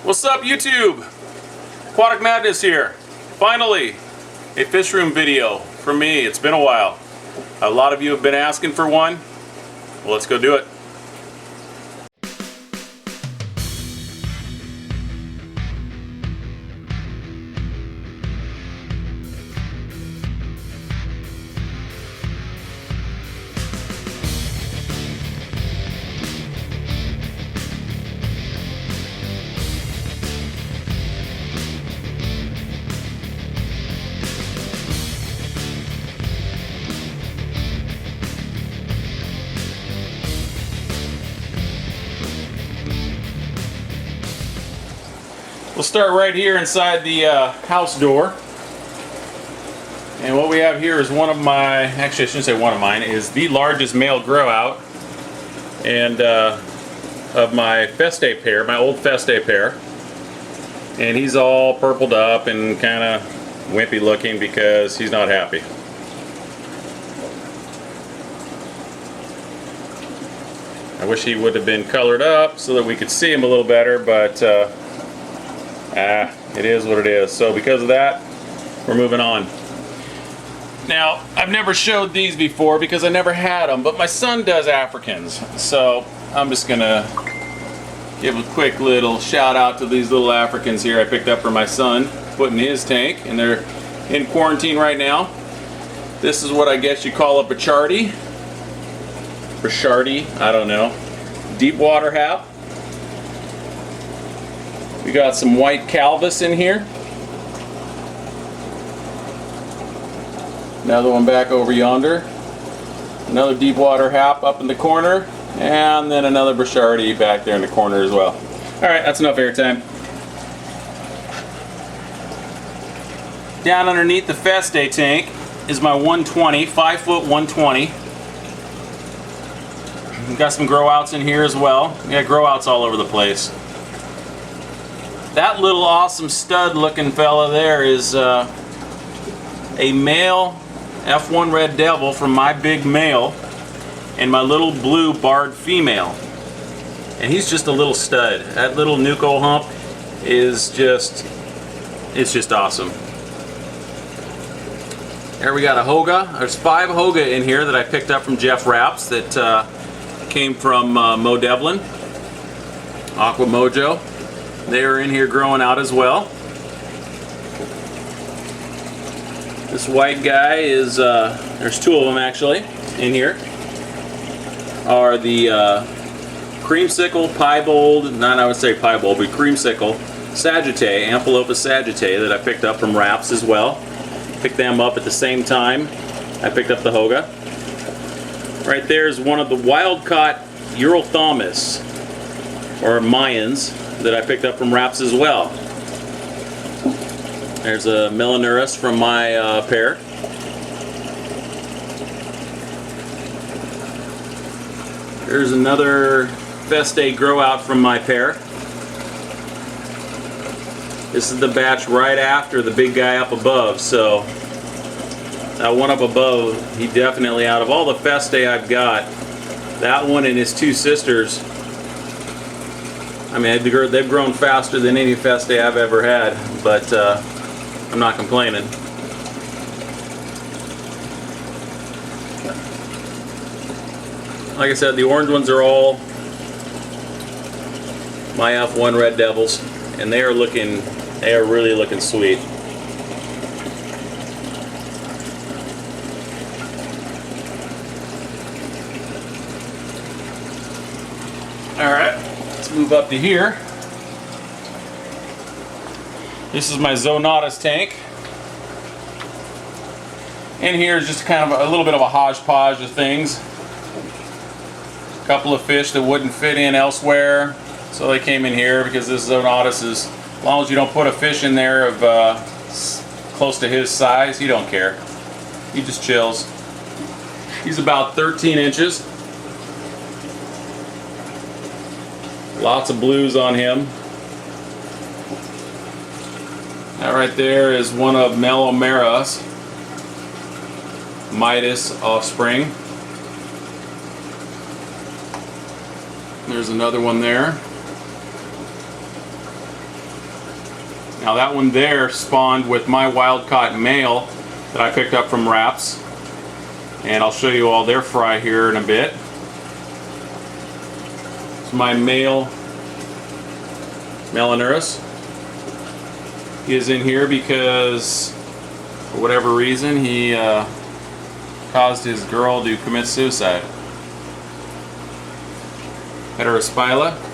What's up, YouTube? Aquatic Madness here. Finally, a fish room video for me. It's been a while. A lot of you have been asking for one. Well, let's go do it. We'll start right here inside the house door. And what we have here is one of my, actually I shouldn't say one of mine, is the largest male grow out and of my Festae pair, my old Festae pair. And he's all purpled up and kind of wimpy looking because he's not happy. I wish he would have been colored up so that we could see him a little better, but it is what it is. So because of that, we're moving on. Now, I've never showed these before because I never had them, but my son does Africans. So I'm just gonna give a quick little shout out to these little Africans here I picked up for my son, put in his tank, and they're in quarantine right now. This is what I guess you call a Bachardi. Bachardi, I don't know. Deep water hap. We got some white calvus in here. Another one back over yonder. Another deep water hap up in the corner. And then another Bachardi back there in the corner as well. Alright, that's enough airtime. Down underneath the Festae tank is my 120, 5-foot 120. We've got some grow outs in here as well. We got grow outs all over the place. That little awesome stud looking fella there is a male F1 red devil from my big male and my little blue barred female. And he's just a little stud. That little nuco hump is just, it's just awesome. There we got a Hoga. There's 5 Hoga in here that I picked up from Jeff Rapps that came from Mo Devlin, Aqua Mojo. They are in here growing out as well. This white guy is, there's 2 of them actually in here, are the creamsicle piebald, not I would say piebald, but creamsicle sagittae, Amphilophus sagittae, that I picked up from Rapps as well. Picked them up at the same time I picked up the Hoga. Right there is one of the wild-caught Urothomus, or Mayans, that I picked up from Rapps as well. There's a Melanurus from my pair. There's another Festae grow out from my pair. This is the batch right after the big guy up above, so that one up above, he definitely, out of all the Festae I've got, that one and his 2 sisters, I mean, they've grown faster than any Festae I've ever had, but I'm not complaining. Like I said, the orange ones are all my F1 red devils, and they are really looking sweet. Alright, let's move up to here. This is my Zonatus tank. In here is just kind of a little bit of a hodgepodge of things. A couple of fish that wouldn't fit in elsewhere, so they came in here because this Zonatus is, as long as you don't put a fish in there of close to his size, he don't care. He just chills. He's about 13 inches. Lots of blues on him. That right there is one of Melomeras, Midas offspring. There's another one there. Now that one there spawned with my wild-caught male that I picked up from Wraps. And I'll show you all their fry here in a bit. It's my male Melanurus. He is in here because, for whatever reason, he caused his girl to commit suicide. Heterospila.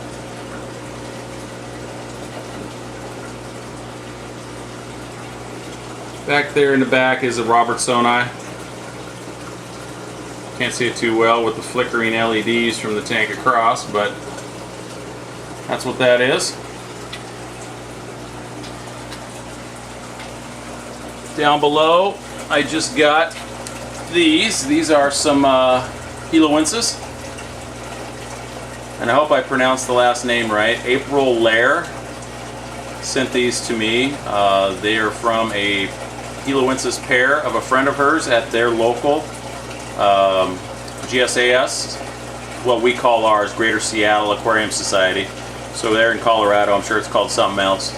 Back there in the back is a Robertsoni. Can't see it too well with the flickering LEDs from the tank across, but that's what that is. Down below, I just got these. These are some Heloensis. And I hope I pronounced the last name right. April Lair sent these to me. They are from a Heloensis pair of a friend of hers at their local GSAS, what we call ours, Greater Seattle Aquarium Society. So they're in Colorado. I'm sure it's called something else.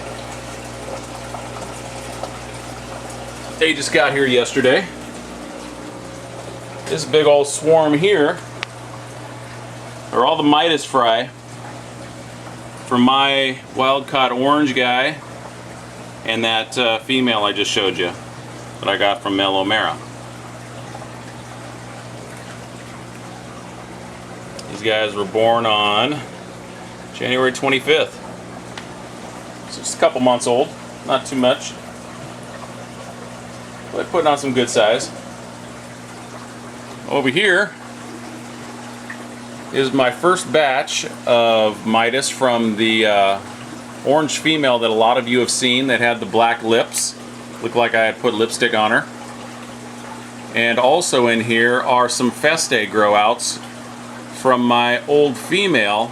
They just got here yesterday. This big old swarm here are all the Midas fry from my wild-caught orange guy and that female I just showed you that I got from Mel O'Mara. These guys were born on January 25th. So just a couple months old, not too much. But putting on some good size. Over here is my first batch of Midas from the orange female that a lot of you have seen that had the black lips. Looked like I had put lipstick on her. And also in here are some Festae grow outs from my old female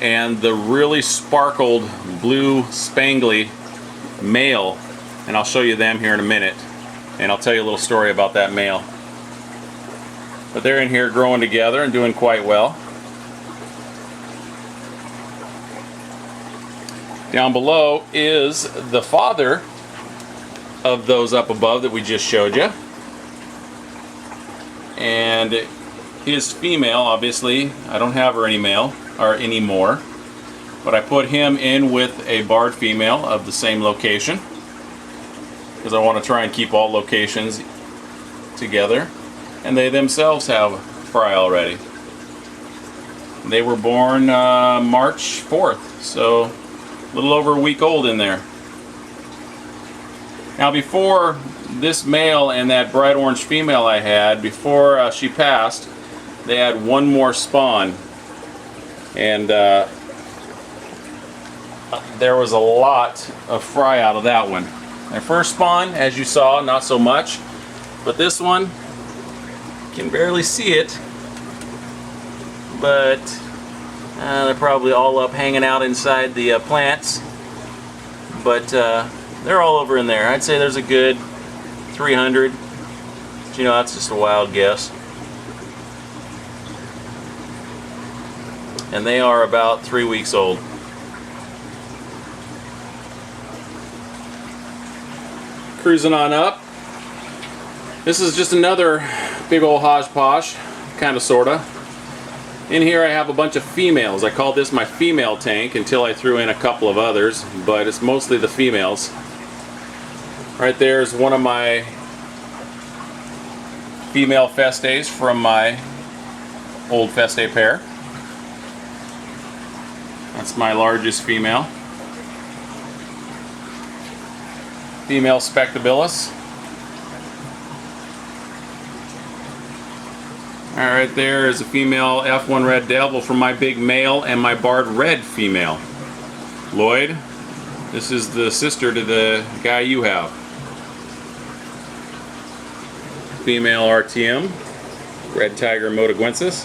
and the really sparkled blue spangly male. And I'll show you them here in a minute. And I'll tell you a little story about that male. But they're in here growing together and doing quite well. Down below is the father of those up above that we just showed you. And his female, obviously, I don't have her anymore. But I put him in with a barred female of the same location, because I want to try and keep all locations together. And they themselves have fry already. They were born March 4th, so a little over a week old in there. Now before this male and that bright orange female I had, before she passed, they had one more spawn. And there was a lot of fry out of that one. Their first spawn, as you saw, not so much. But this one, can barely see it, but they're probably all up hanging out inside the plants, but they're all over in there. I'd say there's a good 300, but, you know, that's just a wild guess. And they are about 3 weeks old. Cruising on up. This is just another big old hodgepodge, kind of, sorta. In here I have a bunch of females. I called this my female tank until I threw in a couple of others, but it's mostly the females. Right there is one of my female Festaes from my old Festae pair. That's my largest female. Female Spectabilis. Alright, there is a female F1 Red Devil from my big male and my barred red female. Lloyd, this is the sister to the guy you have. Female RTM, Red Tiger Motaguensis.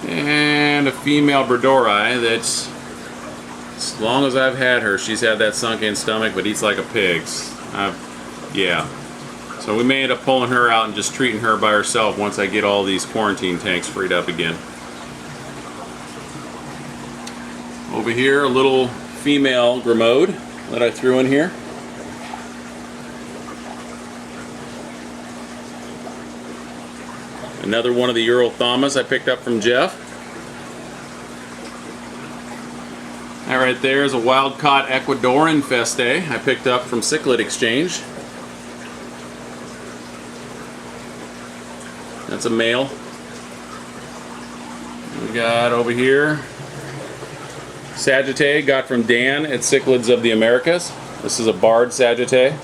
And a female Bredori that's, as long as I've had her, she's had that sunken stomach but eats like a pig. Yeah. So we may end up pulling her out and just treating her by herself once I get all these quarantine tanks freed up again. Over here, a little female Grimode that I threw in here. Another one of the Urothamas I picked up from Jeff. That right there is a wild-caught Ecuadorian Festae I picked up from Cichlid Exchange. That's a male. We got over here Sagittae, got from Dan at Cichlids of the Americas. This is a barred Sagittae.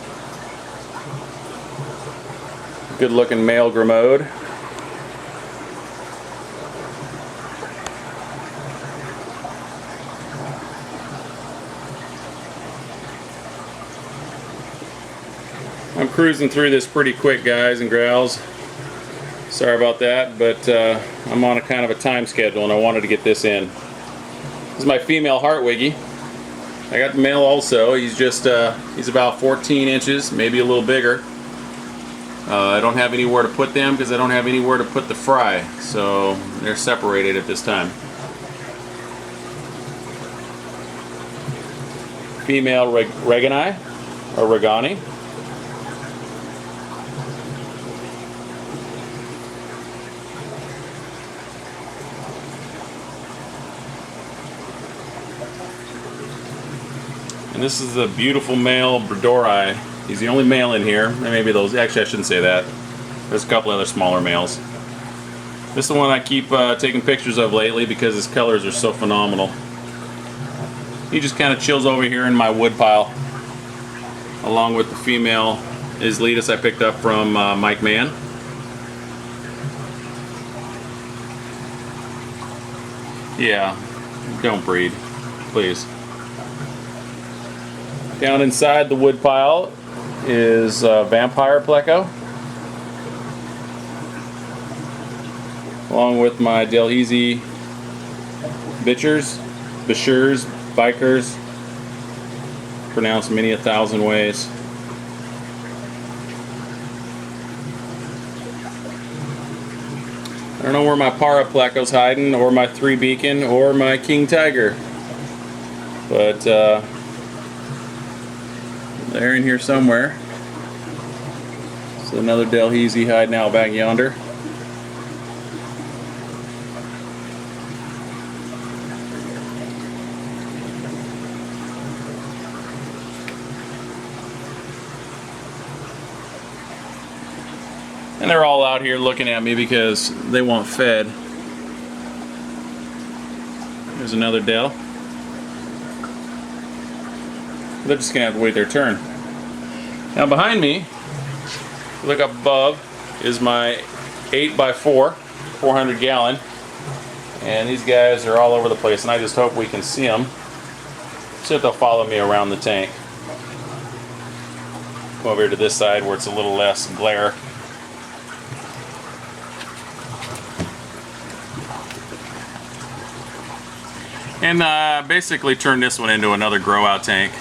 Good looking male Grimode. I'm cruising through this pretty quick, guys and gals. Sorry about that, but I'm on a kind of a time schedule and I wanted to get this in. This is my female Hartwiggy. I got the male also. He's just he's about 14 inches, maybe a little bigger. I don't have anywhere to put them because I don't have anywhere to put the fry, so they're separated at this time. Female Regani or Regani. And this is the beautiful male Bredori. He's the only male in here. Maybe those, actually I shouldn't say that. There's a couple other smaller males. This is the one I keep taking pictures of lately because his colors are so phenomenal. He just kind of chills over here in my wood pile, along with the female Isletus I picked up from Mike Mann. Yeah, don't breed, please. Down inside the wood pile is Vampire Pleco, along with my Delhaize Bichurs, Bikers, pronounced many a thousand ways. I don't know where my Para Pleco's hiding, or my 3 Beacon, or my King Tiger, but they're in here somewhere. So another Delhaize hiding out back yonder. And they're all out here looking at me because they want fed. There's another Del. They're just gonna have to wait their turn. Now behind me, look up above, is my 8x4, 400 gallon. And these guys are all over the place, and I just hope we can see them. See if they'll follow me around the tank. Come over here to this side where it's a little less glare. And basically turn this one into another grow out tank.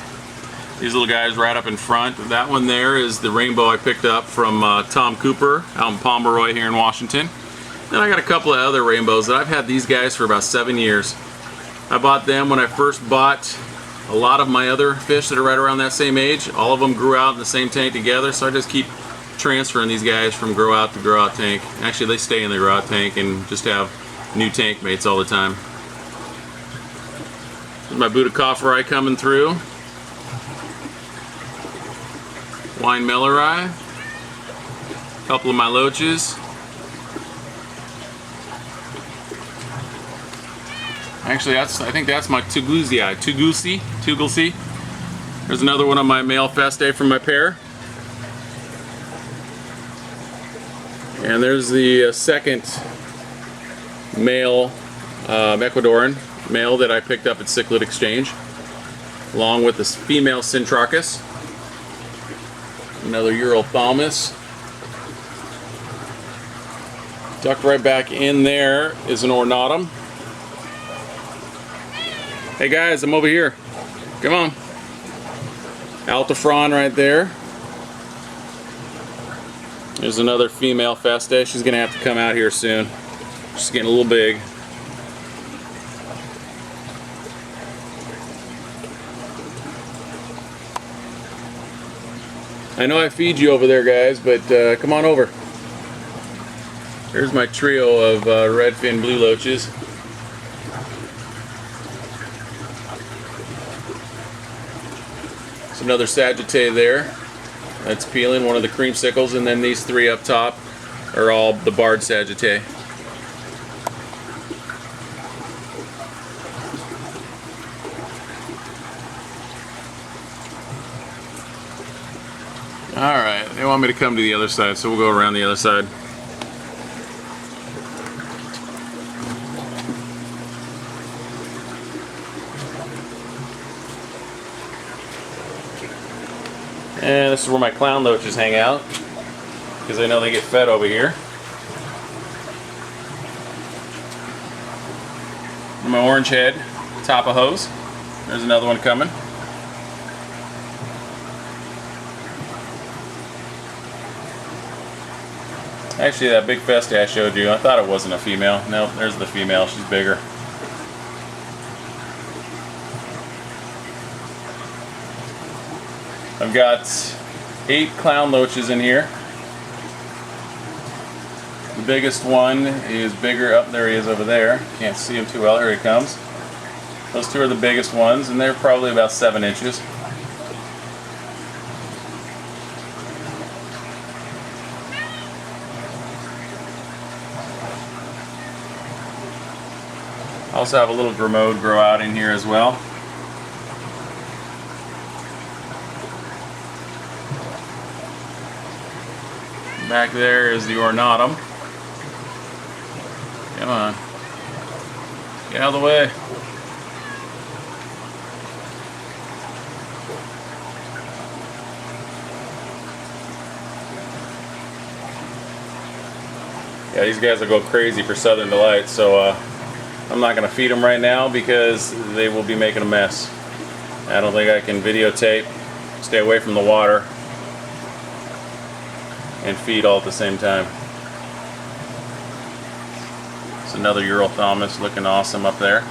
These little guys right up in front. That one there is the rainbow I picked up from Tom Cooper out in Pomeroy here in Washington. Then I got a couple of other rainbows that I've had these guys for about 7 years. I bought them when I first bought a lot of my other fish that are right around that same age. All of them grew out in the same tank together, so I just keep transferring these guys from grow out to grow out tank. Actually, they stay in the grow out tank and just have new tank mates all the time. There's my Budokaphori coming through. Wine Mellorai, a couple of my loaches. Actually, I think that's my Tugusi. There's another one of my male Festae from my pair. And there's the second male Ecuadorian male that I picked up at Cichlid Exchange, along with this female Centrachus. Another Urothamus. Tucked right back in there is an Ornatum. Hey guys, I'm over here. Come on. Altafron right there. There's another female Festae. She's gonna have to come out here soon. She's getting a little big. I know I feed you over there, guys, but come on over. Here's my trio of redfin blue loaches. There's another Sagittae there. That's peeling, one of the creamsicles, and then these three up top are all the barred Sagittae. Alright, they want me to come to the other side, so we'll go around the other side. And this is where my clown loaches hang out, because I know they get fed over here. And my orange head, top of hose. There's another one coming. Actually, that big Festae I showed you, I thought it wasn't a female. No, there's the female, she's bigger. I've got 8 clown loaches in here. The biggest one is bigger. Up there he is over there. Can't see him too well. Here he comes. Those two are the biggest ones, and they're probably about 7 inches. I also have a little Grimaud grow out in here as well. Back there is the ornatum. Come on. Get out of the way. Yeah, these guys will go crazy for Southern Delight, so I'm not going to feed them right now because they will be making a mess. I don't think I can videotape, stay away from the water, and feed all at the same time. It's another Urothalmus looking awesome up there.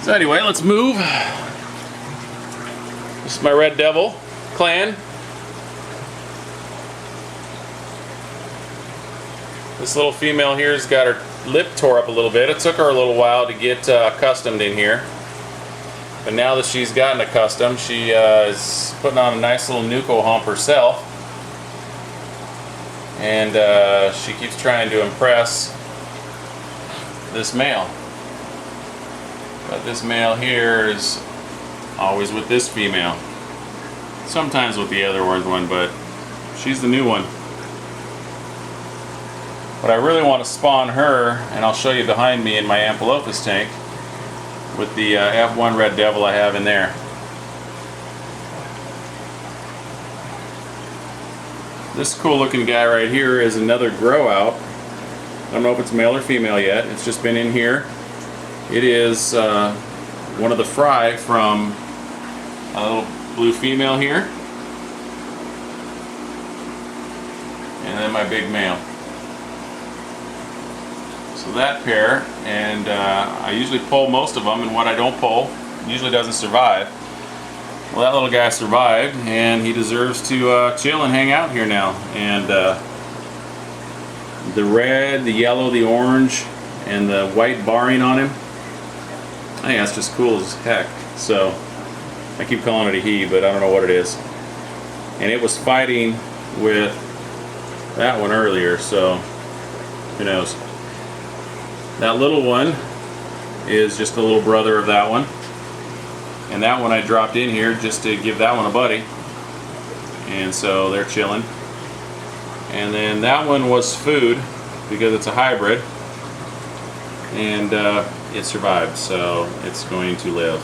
So anyway, let's move. This is my Red Devil clan. This little female here has got her lip tore up a little bit. It took her a little while to get accustomed in here. But now that she's gotten accustomed, she is putting on a nice little nuco hump herself. And she keeps trying to impress this male. But this male here is always with this female. Sometimes with the other one, but she's the new one. But I really want to spawn her, and I'll show you behind me in my Amphilophus tank with the F1 Red Devil I have in there. This cool looking guy right here is another grow out. I don't know if it's male or female yet. It's just been in here. It is one of the fry from a little blue female here. And then my big male. So that pair, and I usually pull most of them, and what I don't pull usually doesn't survive. Well, that little guy survived, and he deserves to chill and hang out here now. And the red, the yellow, the orange, and the white barring on him, I think that's just cool as heck. So I keep calling it a he, but I don't know what it is. And it was fighting with that one earlier, so who knows. That little one is just a little brother of that one. And that one I dropped in here just to give that one a buddy. And so they're chilling. And then that one was food because it's a hybrid. And it survived, so it's going to live.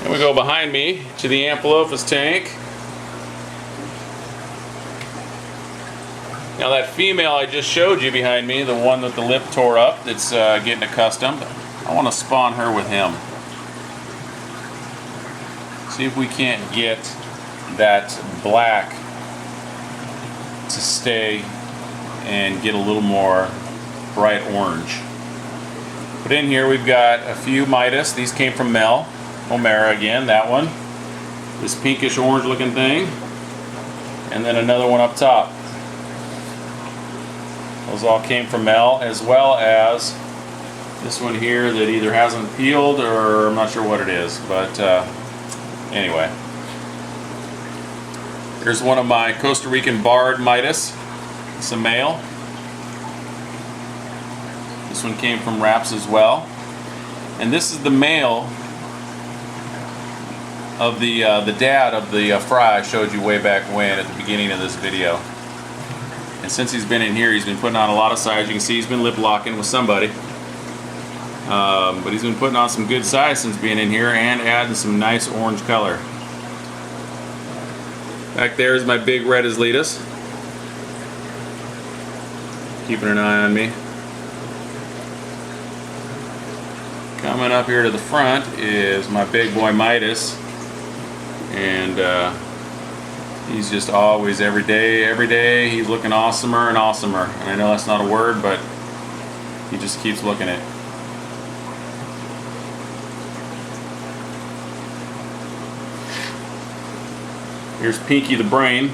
And we go behind me to the Amphilophus tank. Now that female I just showed you behind me, the one with the lip tore up that's getting accustomed, I want to spawn her with him. See if we can't get that black to stay and get a little more bright orange. But in here we've got a few Midas. These came from Mel. O'Mara again, that one. This pinkish orange looking thing. And then another one up top. Those all came from Mel, as well as this one here that either hasn't peeled or I'm not sure what it is. But anyway. Here's one of my Costa Rican barred Midas. It's a male. This one came from Wraps as well. And this is the male of the dad of the fry I showed you way back when at the beginning of this video. And since he's been in here, he's been putting on a lot of size. You can see he's been lip locking with somebody. But he's been putting on some good size since being in here and adding some nice orange color. Back there is my big red Zonatus. Keeping an eye on me. Coming up here to the front is my big boy Midas. And he's just always, every day, he's looking awesomer and awesomer. And I know that's not a word, but he just keeps looking it. Here's Pinky the Brain,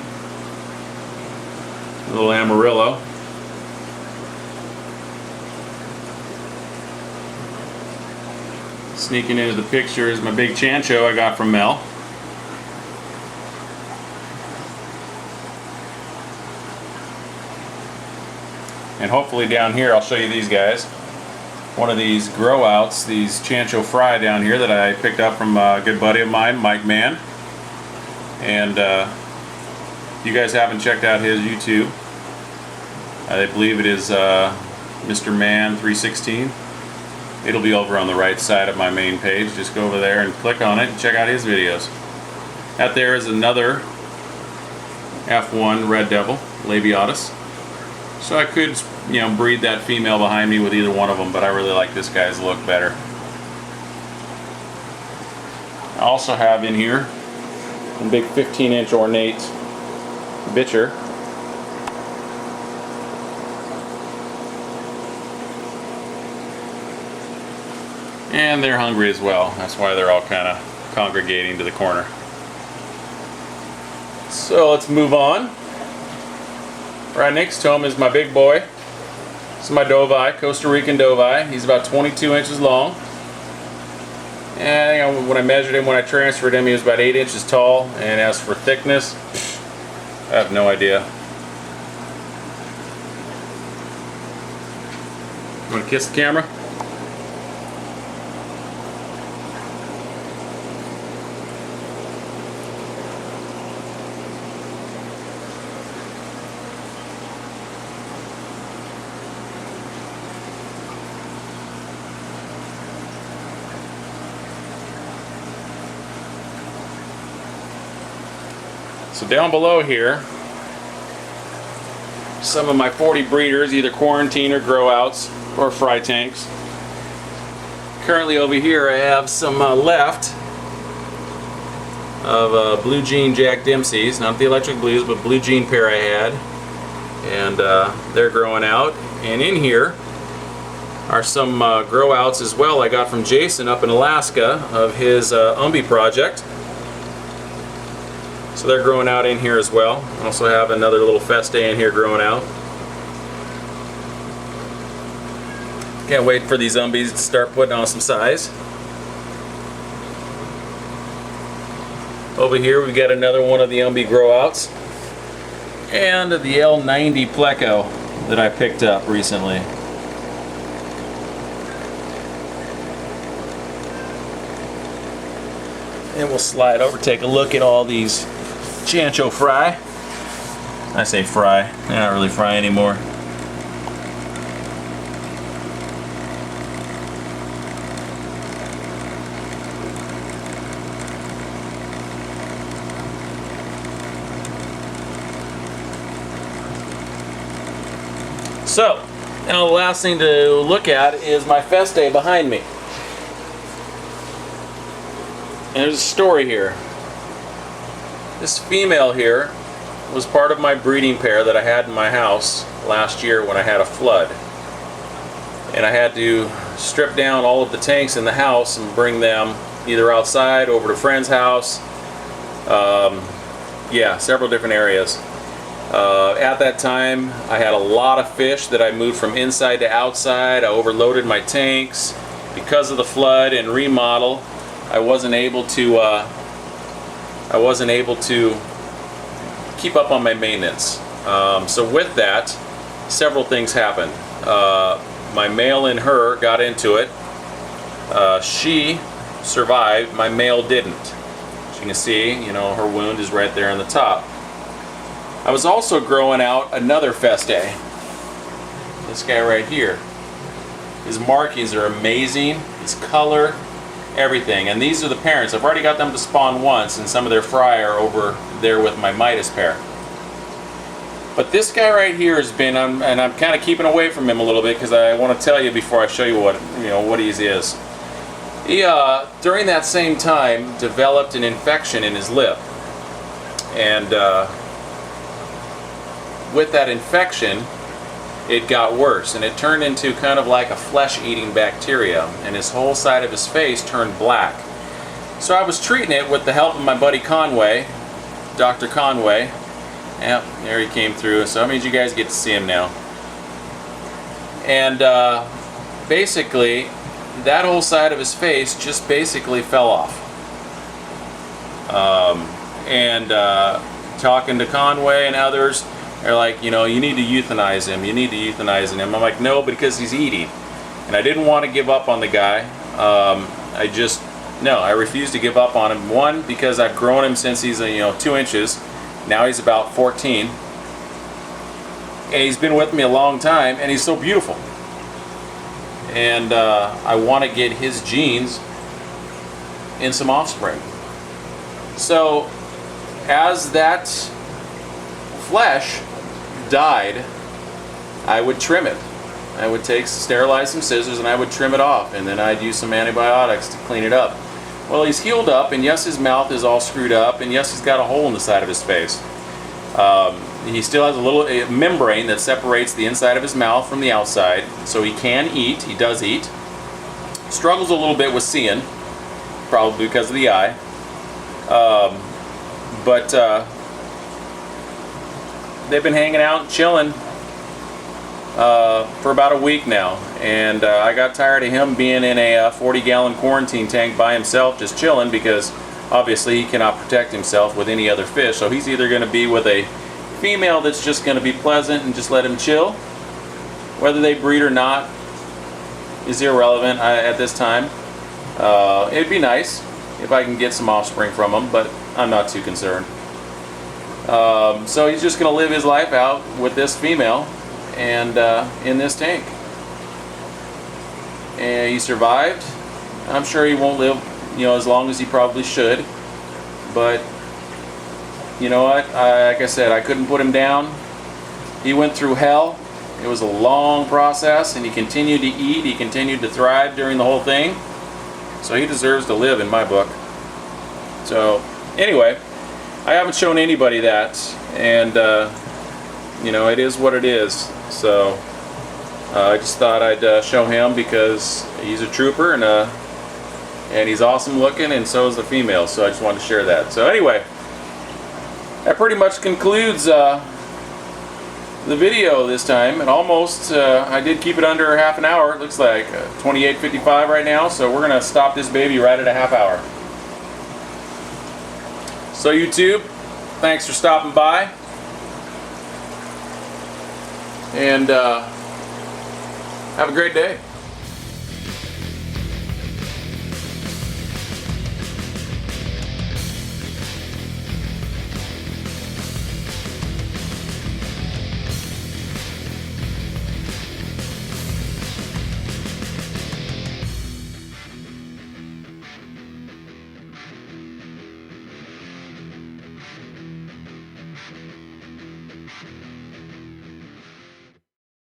little Amarillo. Sneaking into the picture is my big Chancho I got from Mel. And hopefully down here I'll show you these guys. One of these grow outs, these Chancho fry down here that I picked up from a good buddy of mine, Mike Mann. And if you guys haven't checked out his YouTube, I believe it is Mr. Man 316. It'll be over on the right side of my main page. Just go over there and click on it and check out his videos. Out there is another F1 Red Devil, Labiatus. So I could, you know, breed that female behind me with either one of them, but I really like this guy's look better. I also have in here a big 15-inch ornate bitcher. And they're hungry as well. That's why they're all kind of congregating to the corner. So let's move on. Right next to him is my big boy. This is my Dovii, Costa Rican Dovii. He's about 22 inches long. And when I measured him, when I transferred him, he was about 8 inches tall. And as for thickness, I have no idea. You want to kiss the camera? So down below here, some of my 40 breeders, either quarantine or grow outs or fry tanks. Currently over here I have some left of Blue Jean Jack Dempsey's, not the electric blues, but Blue Jean pair I had, and they're growing out. And in here are some grow outs as well I got from Jason up in Alaska of his Umbi project. So they're growing out in here as well. Also have another little Festae in here growing out. Can't wait for these Umbis to start putting on some size. Over here we've got another one of the Umbi grow outs. And the L90 Pleco that I picked up recently. And we'll slide over, take a look at all these Chancho fry. I say fry, they're not really fry anymore. So, now the last thing to look at is my Festae behind me. And there's a story here. This female here was part of my breeding pair that I had in my house last year when I had a flood. and I had to strip down all of the tanks in the house and bring them either outside, over to a friend's house, yeah, several different areas. At that time, I had a lot of fish that I moved from inside to outside. I overloaded my tanks. Because of the flood and remodel, I wasn't able to keep up on my maintenance. So with that, several things happened. My male and her got into it. She survived, my male didn't. As you can see, you know, her wound is right there on the top. I was also growing out another Festae. This guy right here. His markings are amazing, his color, everything. And these are the parents. I've already got them to spawn once, and some of their fry are over there with my Midas pair. But this guy right here has been, and I'm kind of keeping away from him a little bit because I want to tell you before I show you what he is. He, during that same time, developed an infection in his lip. And with that infection, it got worse, and it turned into kind of like a flesh-eating bacteria, and his whole side of his face turned black. So I was treating it with the help of my buddy Conway, Dr. Conway. Yep, there he came through, so that means you guys get to see him now. And basically, that whole side of his face just basically fell off. Talking to Conway and others, they're like, you know, you need to euthanize him. You need to euthanize him. I'm like, no, because he's eating. And I didn't want to give up on the guy. I refused to give up on him. One, because I've grown him since he's 2 inches. Now he's about 14. And he's been with me a long time, and he's so beautiful. And I want to get his genes in some offspring. So as that flesh died, I would trim it. I would sterilize some scissors and I would trim it off, and then I'd use some antibiotics to clean it up. Well, he's healed up, and yes, his mouth is all screwed up, and yes, he's got a hole in the side of his face. He still has a little membrane that separates the inside of his mouth from the outside, so he can eat. He does eat. Struggles a little bit with seeing, probably because of the eye. But they've been hanging out, chilling for about a week now, and I got tired of him being in a 40-gallon quarantine tank by himself, just chilling, because obviously he cannot protect himself with any other fish. So he's either going to be with a female that's just going to be pleasant and just let him chill. Whether they breed or not is irrelevant at this time. It'd be nice if I can get some offspring from him, but I'm not too concerned. So he's just going to live his life out with this female and in this tank. And he survived. I'm sure he won't live, as long as he probably should. But you know what? Like I said, I couldn't put him down. He went through hell. It was a long process, and he continued to eat. He continued to thrive during the whole thing. So he deserves to live in my book. So anyway, I haven't shown anybody that, and it is what it is. So I just thought I'd show him because he's a trooper, and he's awesome looking, and so is the female. So I just wanted to share that. So anyway, that pretty much concludes the video this time, and almost I did keep it under half an hour. It looks like 28:55 right now, so we're gonna stop this baby right at a half hour. So YouTube, thanks for stopping by, and have a great day.